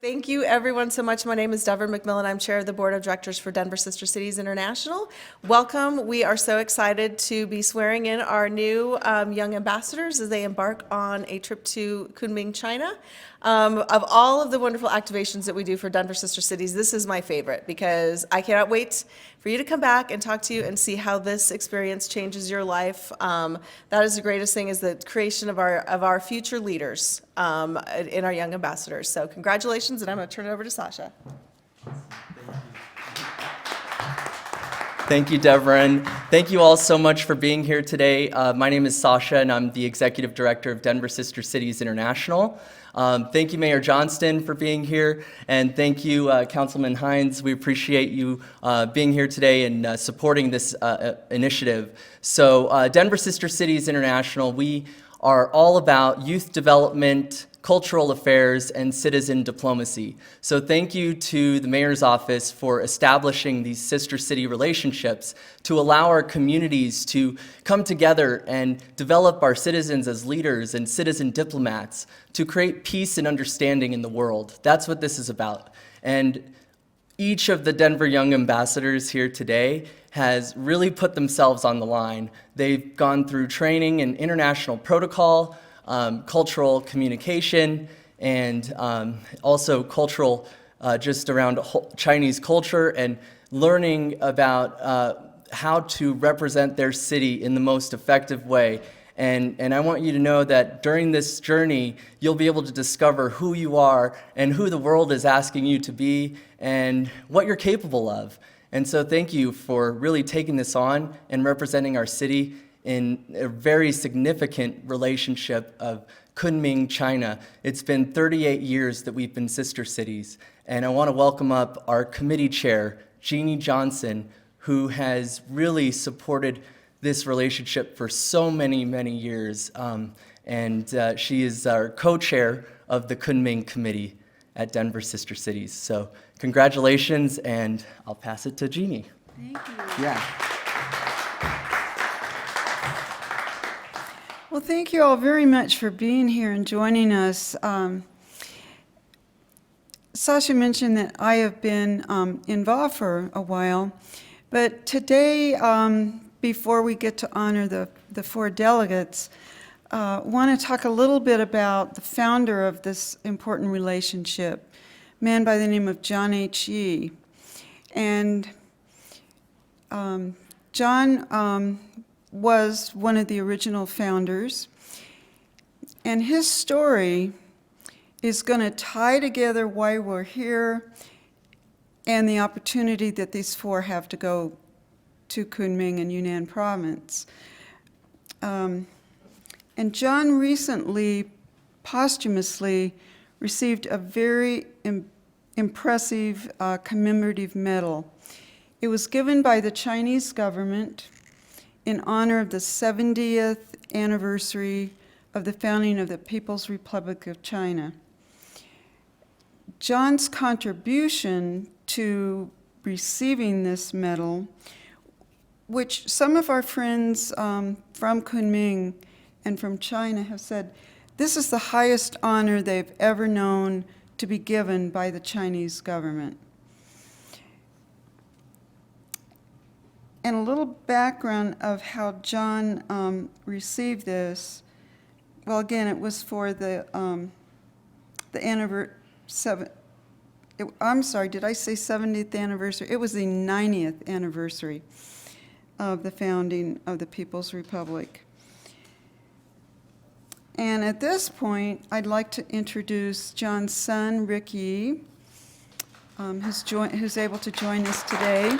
Thank you, everyone, so much. My name is Devin McMillan. I'm chair of the board of directors for Denver Sister Cities International. Welcome. We are so excited to be swearing in our new young ambassadors as they embark on a trip to Kunming, China. Of all of the wonderful activations that we do for Denver Sister Cities, this is my favorite because I cannot wait for you to come back and talk to you and see how this experience changes your life. That is the greatest thing, is the creation of our future leaders in our young ambassadors. So congratulations, and I'm going to turn it over to Sasha. Thank you, Devin. Thank you all so much for being here today. My name is Sasha, and I'm the Executive Director of Denver Sister Cities International. Thank you, Mayor Johnston, for being here, and thank you, Councilman Hines. We appreciate you being here today and supporting this initiative. So Denver Sister Cities International, we are all about youth development, cultural affairs, and citizen diplomacy. So thank you to the Mayor's Office for establishing these sister city relationships to allow our communities to come together and develop our citizens as leaders and citizen diplomats to create peace and understanding in the world. That's what this is about. And each of the Denver Young Ambassadors here today has really put themselves on the line. They've gone through training in international protocol, cultural communication, and also cultural, just around Chinese culture, and learning about how to represent their city in the most effective way. And I want you to know that during this journey, you'll be able to discover who you are and who the world is asking you to be and what you're capable of. And so thank you for really taking this on and representing our city in a very significant relationship of Kunming, China. It's been 38 years that we've been sister cities. And I want to welcome up our committee chair, Jeannie Johnson, who has really supported this relationship for so many, many years. She is our co-chair of the Kunming Committee at Denver Sister Cities. So congratulations, and I'll pass it to Jeannie. Thank you. Yeah. Well, thank you all very much for being here and joining us. Sasha mentioned that I have been involved for a while, but today, before we get to honor the four delegates, want to talk a little bit about the founder of this important relationship, a man by the name of John H. Yee. And John was one of the original founders, and his story is going to tie together why we're here and the opportunity that these four have to go to Kunming and Yunnan province. And John recently, posthumously, received a very impressive commemorative medal. It was given by the Chinese government in honor of the 70th anniversary of the founding of the People's Republic of China. John's contribution to receiving this medal, which some of our friends from Kunming and from China have said, this is the highest honor they've ever known to be given by the Chinese government. And a little background of how John received this. Well, again, it was for the I'm sorry, did I say 70th anniversary? It was the 90th anniversary of the founding of the People's Republic. And at this point, I'd like to introduce John's son, Rick Yee, who's able to join us today.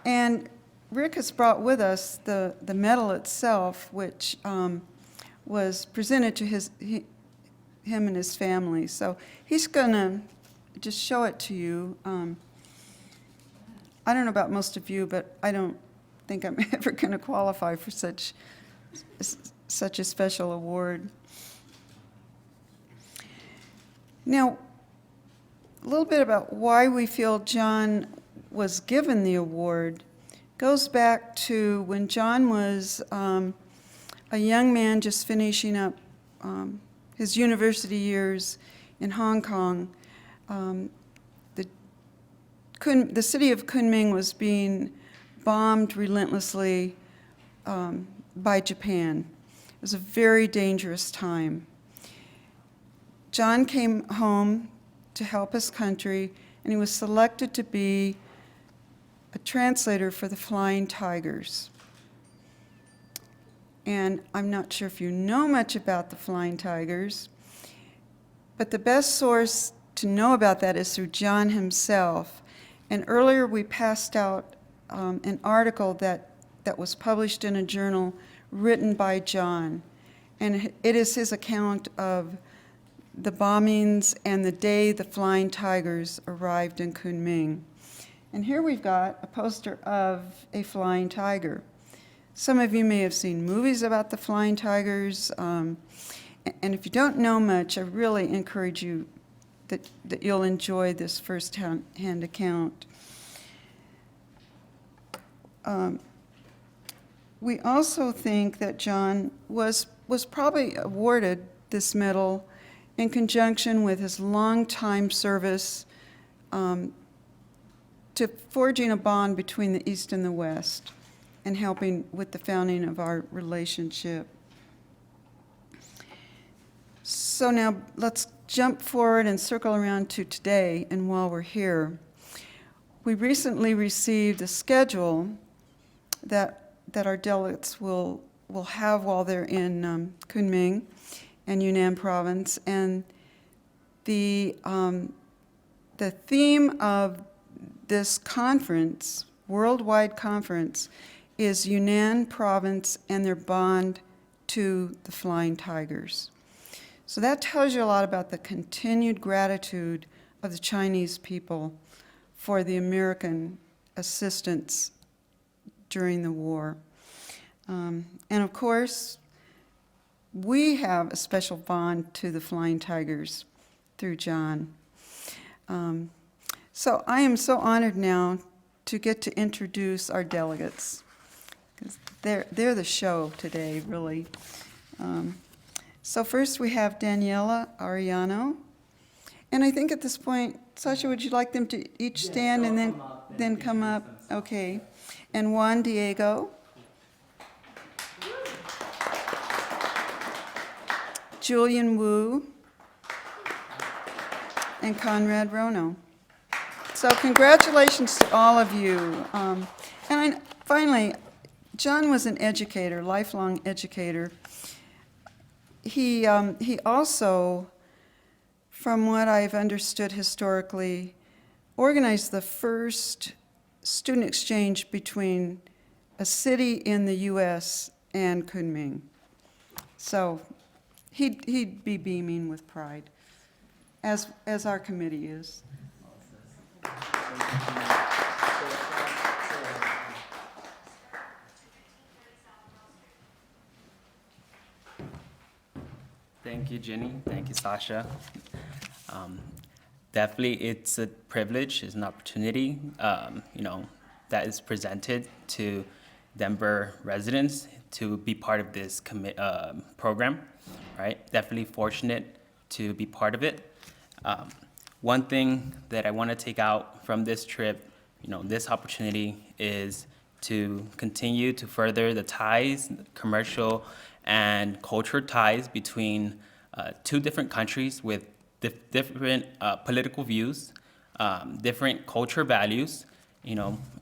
And Rick has brought with us the medal itself, which was presented to him and his family. So he's going to just show it to you. I don't know about most of you, but I don't think I'm ever going to qualify for such a special award. Now, a little bit about why we feel John was given the award goes back to when John was a young man just finishing up his university years in Hong Kong, the city of Kunming was being bombed relentlessly by Japan. It was a very dangerous time. John came home to help his country, and he was selected to be a translator for the Flying Tigers. And I'm not sure if you know much about the Flying Tigers, but the best source to know about that is through John himself. And earlier we passed out an article that was published in a journal written by John. And it is his account of the bombings and the day the Flying Tigers arrived in Kunming. And here we've got a poster of a flying tiger. Some of you may have seen movies about the Flying Tigers. And if you don't know much, I really encourage you that you'll enjoy this first-hand account. We also think that John was probably awarded this medal in conjunction with his long-time service to forging a bond between the East and the West and helping with the founding of our relationship. So now let's jump forward and circle around to today, and while we're here, we recently received a schedule that our delegates will have while they're in Kunming and Yunnan province, and the theme of this conference, worldwide conference, is Yunnan province and their bond to the Flying Tigers. So that tells you a lot about the continued gratitude of the Chinese people for the American assistance during the war. And of course, we have a special bond to the Flying Tigers through John. So I am so honored now to get to introduce our delegates, because they're the show today, really. So first we have Daniela Ariano. And I think at this point, Sasha, would you like them to each stand and then come up? Okay. And Juan Diego. Julian Wu. And Conrad Rono. So congratulations to all of you. Finally, John was an educator, lifelong educator. He also, from what I've understood historically, organized the first student exchange between a city in the U.S. and Kunming. So he'd be beaming with pride, as our committee is. Thank you, Jenny. Thank you, Sasha. Definitely, it's a privilege, it's an opportunity, that is presented to Denver residents to be part of this program, right? Definitely fortunate to be part of it. One thing that I want to take out from this trip, this opportunity, is to continue to further the ties, commercial and cultural ties between two different countries with different political views, different culture values,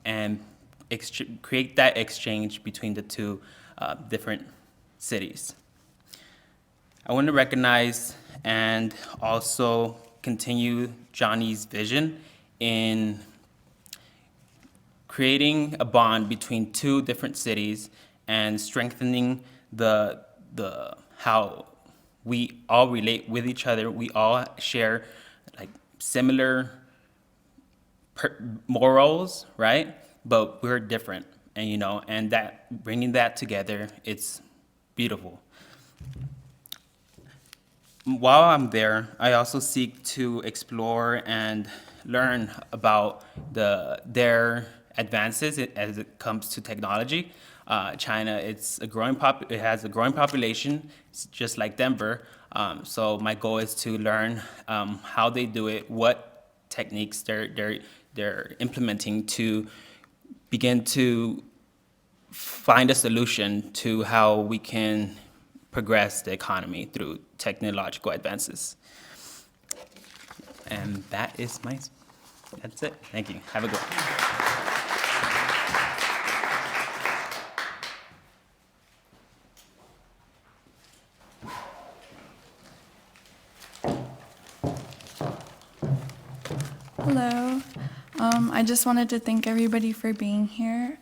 and create that exchange between the two different cities. I want to recognize and also continue Johnny's vision in creating a bond between two different cities and strengthening the how we all relate with each other. We all share similar morals, right? But we're different, and that bringing that together, it's beautiful. While I'm there, I also seek to explore and learn about their advances as it comes to technology. China, it has a growing population, it's just like Denver. So my goal is to learn how they do it, what techniques they're implementing to begin to find a solution to how we can progress the economy through technological advances. And that's it. Thank you. Have a good one. Hello. I just wanted to thank everybody for being here.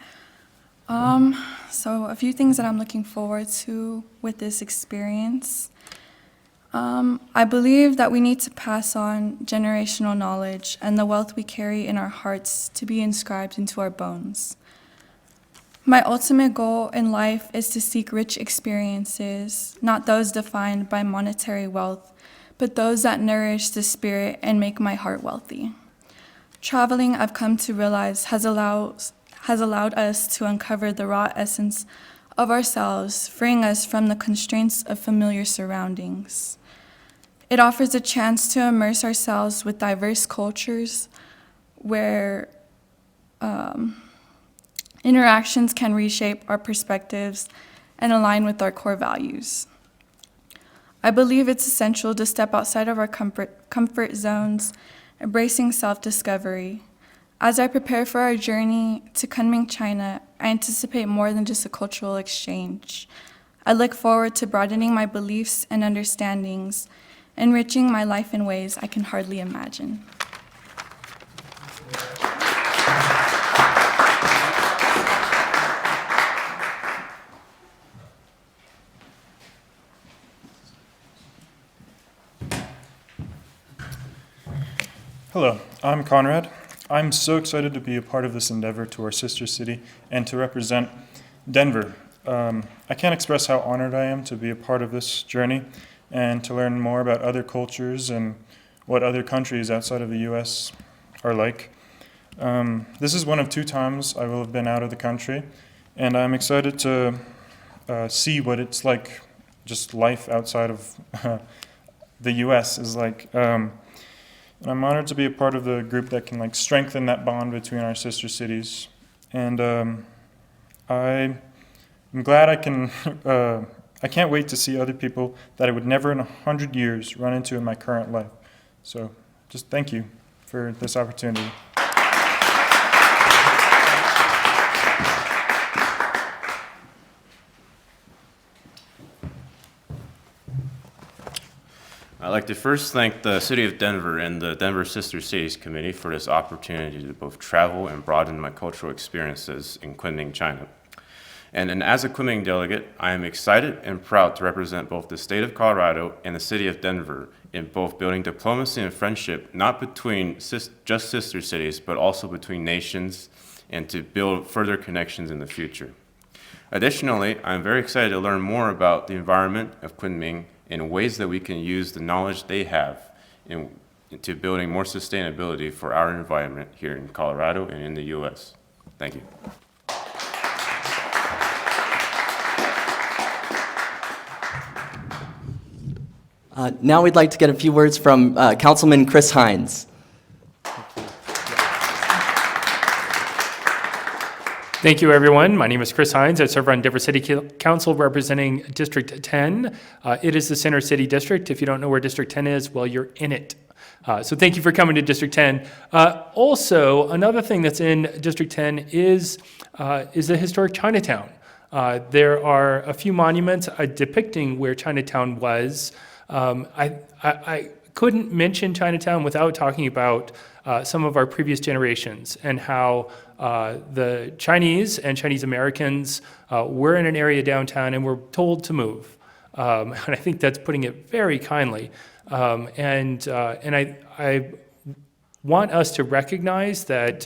So a few things that I'm looking forward to with this experience. I believe that we need to pass on generational knowledge and the wealth we carry in our hearts to be inscribed into our bones. My ultimate goal in life is to seek rich experiences, not those defined by monetary wealth, but those that nourish the spirit and make my heart wealthy. Traveling, I've come to realize, has allowed us to uncover the raw essence of ourselves, freeing us from the constraints of familiar surroundings. It offers a chance to immerse ourselves with diverse cultures where interactions can reshape our perspectives and align with our core values. I believe it's essential to step outside of our comfort zones, embracing self-discovery. As I prepare for our journey to Kunming, China, I anticipate more than just a cultural exchange. I look forward to broadening my beliefs and understandings, enriching my life in ways I can hardly imagine. Hello, I'm Conrad. I'm so excited to be a part of this endeavor to our sister city and to represent Denver. I can't express how honored I am to be a part of this journey and to learn more about other cultures and what other countries outside of the U.S. are like. This is one of 2 times I will have been out of the country, and I'm excited to see what it's like, just life outside of the U.S. is like. And I'm honored to be a part of the group that can strengthen that bond between our sister cities. And I'm glad I can't wait to see other people that I would never in 100 years run into in my current life. So just thank you for this opportunity. I'd like to first thank the City of Denver and the Denver Sister Cities Committee for this opportunity to both travel and broaden my cultural experiences in Kunming, China. And as a Kunming delegate, I am excited and proud to represent both the state of Colorado and the City of Denver in both building diplomacy and friendship, not between just sister cities, but also between nations, and to build further connections in the future. Additionally, I'm very excited to learn more about the environment of Kunming in ways that we can use the knowledge they have into building more sustainability for our environment here in Colorado and in the U.S. Thank you. Now we'd like to get a few words from Councilman Chris Hines. Thank you, everyone. My name is Chris Hines. I serve on Denver City Council representing District 10. It is the Center City District. If you don't know where District 10 is, well, you're in it. So thank you for coming to District 10. Also, another thing that's in District 10 is the historic Chinatown. There are a few monuments depicting where Chinatown was. I couldn't mention Chinatown without talking about some of our previous generations and how the Chinese and Chinese Americans were in an area downtown and were told to move. And I think that's putting it very kindly. And I want us to recognize that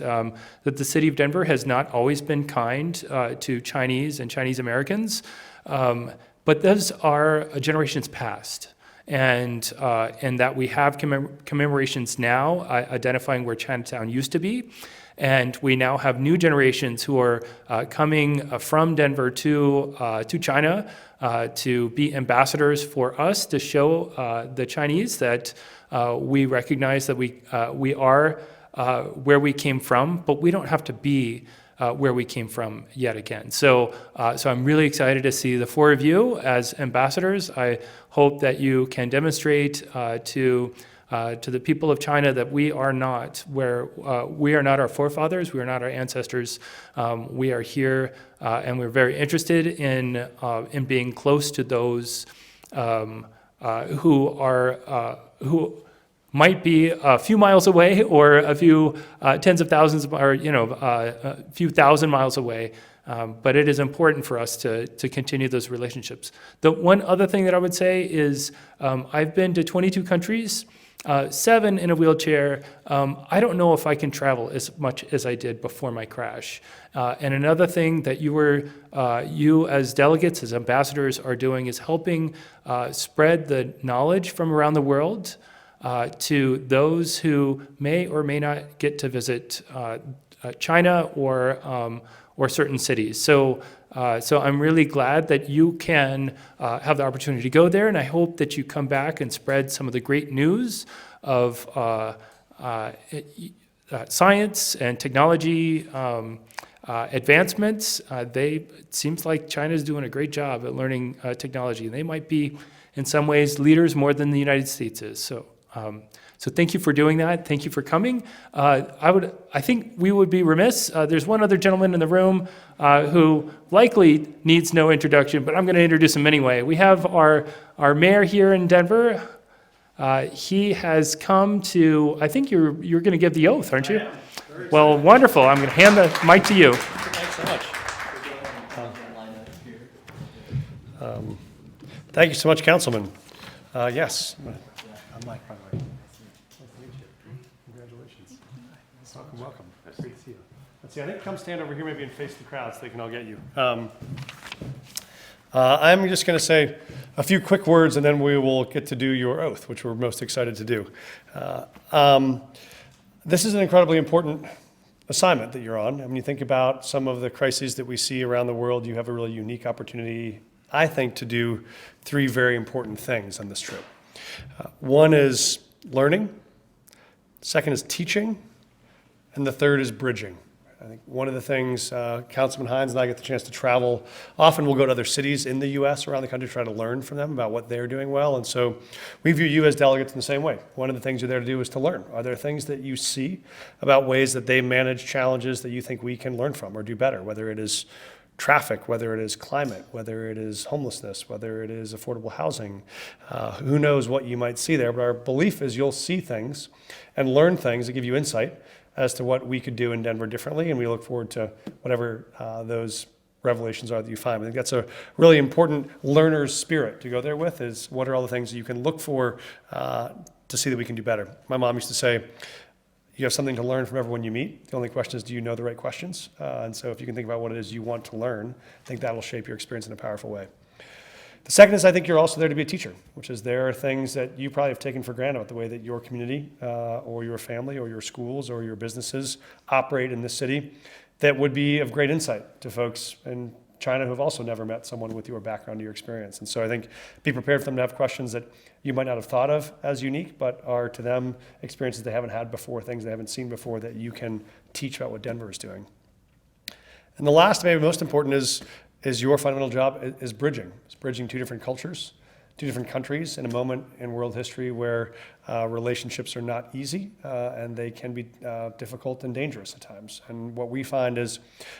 that the city of Denver has not always been kind to Chinese and Chinese Americans, but those are generations past. And that we have commemorations now identifying where Chinatown used to be. And we now have new generations who are coming from Denver to China to be ambassadors for us, to show the Chinese that we recognize that we are where we came from, but we don't have to be where we came from yet again. So I'm really excited to see the four of you as ambassadors. I hope that you can demonstrate to the people of China that we are not our forefathers, we are not our ancestors. We are here, and we're very interested in being close to those who might be a few miles away, or a few tens of thousands, or a few thousand miles away. But it is important for us to continue those relationships. The one other thing that I would say is I've been to 22 countries. 7 in a wheelchair. I don't know if I can travel as much as I did before my crash. And another thing that you as delegates, as ambassadors, are doing is helping spread the knowledge from around the world to those who may or may not get to visit China or certain cities. So I'm really glad that you can have the opportunity to go there, and I hope that you come back and spread some of the great news of science and technology advancements. It seems like China's doing a great job at learning technology, and they might be, in some ways, leaders more than the United States is. So thank you for doing that. Thank you for coming. I think we would be remiss. There's one other gentleman in the room who likely needs no introduction, but I'm going to introduce him anyway. We have our mayor here in Denver. He has come to, I think you're going to give the oath, aren't you? Well, wonderful. I'm going to hand the mic to you. Thanks so much. Thank you so much, Councilman. Yes. I'm Mike, by the way. Nice to meet you. Congratulations. Welcome. Great to see you. Let's see, I think come stand over here maybe and face the crowd so they can all get you. I'm just going to say a few quick words, and then we will get to do your oath, which we're most excited to do. This is an incredibly important assignment that you're on. When you think about some of the crises that we see around the world, you have a really unique opportunity, I think, to do 3 very important things on this trip. One is learning, second is teaching, and the third is bridging. I think one of the things Councilman Hines and I get the chance to travel. Often we'll go to other cities in the U.S. around the country to try to learn from them about what they're doing well. And so we view you as delegates in the same way. One of the things you're there to do is to learn. Are there things that you see about ways that they manage challenges that you think we can learn from or do better, whether it is traffic, whether it is climate, whether it is homelessness, whether it is affordable housing? Who knows what you might see there, but our belief is you'll see things and learn things that give you insight as to what we could do in Denver differently, and we look forward to whatever those revelations are that you find. I think that's a really important learner's spirit to go there with, is what are all the things that you can look for to see that we can do better. My mom used to say, you have something to learn from everyone you meet. The only question is, do you know the right questions? And so if you can think about what it is you want to learn, I think that'll shape your experience in a powerful way. The second is, I think you're also there to be a teacher, which is there are things that you probably have taken for granted about the way that your community or your family or your schools or your businesses operate in this city that would be of great insight to folks in China who have also never met someone with your background or your experience. And so I think be prepared for them to have questions that you might not have thought of as unique, but are to them experiences they haven't had before, things they haven't seen before that you can teach about what Denver is doing. And the last, maybe most important, is your fundamental job is bridging. It's bridging 2 different cultures, 2 different countries in a moment in world history where relationships are not easy and they can be difficult and dangerous at times. And what we find is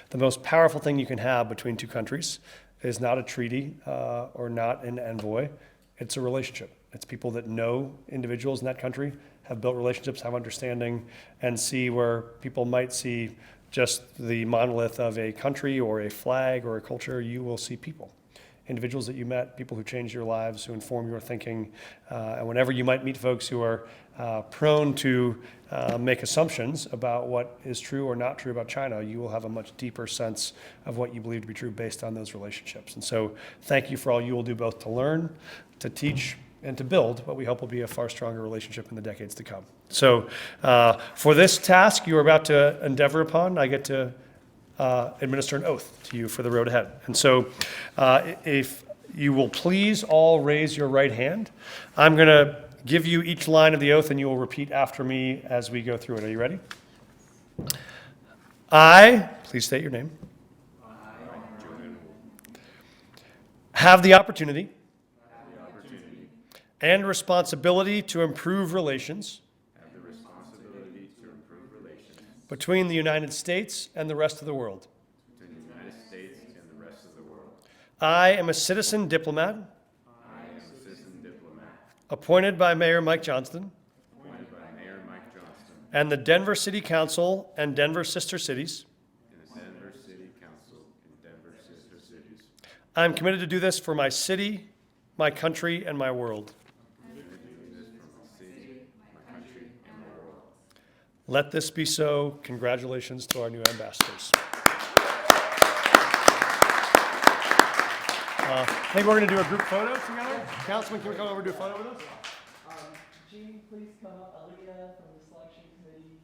the most powerful thing you can have between 2 countries is not a treaty or not an envoy. It's a relationship. It's people that know individuals in that country, have built relationships, have understanding, and see where people might see just the monolith of a country or a flag or a culture. You will see people. Individuals that you met, people who changed your lives, who inform your thinking. And whenever you might meet folks who are prone to make assumptions about what is true or not true about China, you will have a much deeper sense of what you believe to be true based on those relationships. And so thank you for all you will do both to learn, to teach, and to build what we hope will be a far stronger relationship in the decades to come. So for this task you are about to endeavor upon, I get to administer an oath to you for the road ahead. And so if you will please all raise your right hand, I'm going to give you each line of the oath and you will repeat after me as we go through it. Are you ready? I, please state your name, have the opportunity and responsibility to improve relations between the United States and the rest of the world. I am a citizen diplomat appointed by Mayor Mike Johnston and the Denver City Council and Denver Sister Cities. I'm committed to do this for my city, my country, and my world. Let this be so. Congratulations to our new ambassadors. Maybe we're going to do a group photo together. Councilman, can we come over and do a photo with us? Gene, please come up. Aliyah from the selection committee.